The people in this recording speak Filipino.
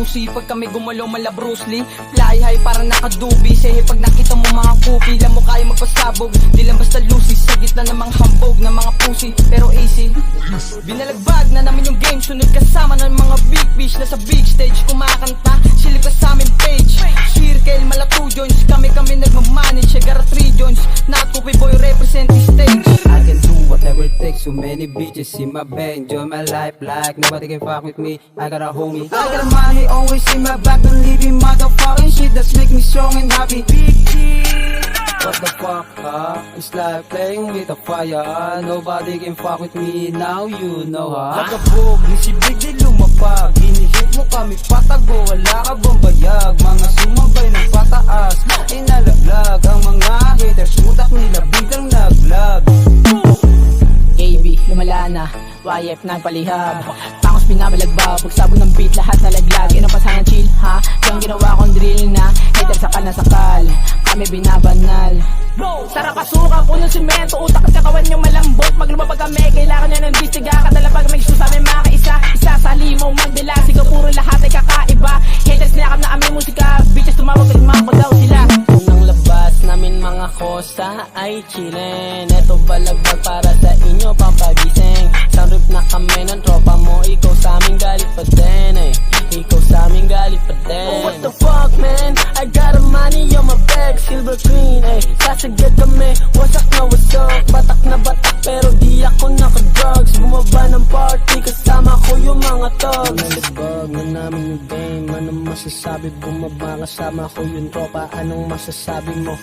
susi. Pag kami gumalaw mala Bruce Lee, fly high parang nakadubi. Sehe pag nakita mo mga cookie, lang mo kaya magpasabog. Di lang basta lucy, sa gitna ng mga hambog ng mga pussy, pero easy. Binalagbag na namin yung game, sunod kasama ng mga big fish na sa big stage kumakanta. Silip ka sa aming page, circle, mala 2 joints. Kami nagmamanage, Shagara 3 joints. Not Copy Boy represent the stage. I can do whatever it takes, so many bitches in my bed. Enjoy my life like nobody can fuck with me. I got a homie, I got a money always in my back. Don't leave me motherfucking shit that's make me strong and happy. Big deal. What the fuck, huh? It's like playing with a fire. Nobody can fuck with me, now you know, ha? Pagkabog ni si Big D lumapag, hinihit mo kami patago. Wala ka bang bayag? Mga sumabay ng pataas, inalaglag ang mga haters. Mutak nila biglang naglag. AB, lumala na, YF nagpalihab. Tangos pinabalagbab, pagsabog ng beat lahat nalaglag. Inapasahan chill, ha? Yung ginawa kong drill na hater sakal na sakal, kami binabanal. Sarap kasuka, punong simento, utak at kakawan yung malambot. Pag lumabag kami, kailangan nyo ng bistiga. Kadala pag may gusto sa amin makaisa, isa sa limaw mandila. Sigaw puro lahat ay kakaiba. Haters niyakap na aming musika, bitches tumawag at ko daw sila. Unang labas namin mga kosa ay chillin'. Eto balagbag para sa inyo pampagising. Sunroof na kami ng tropa mo, ikaw sa aming galit pa din eh. Ikaw sa aming galit pa din. Oh, what the fuck man, I got a money on my back, silver green eh. Sasagad kami, wasak na wasak. Batak na batak pero di ako naka-drugs. Bumaba ng party kasama ko yung mga thugs. Nalabag na namin yung game, anong masasabi? Bumaba kasama ko yung tropa, anong masasabi mo?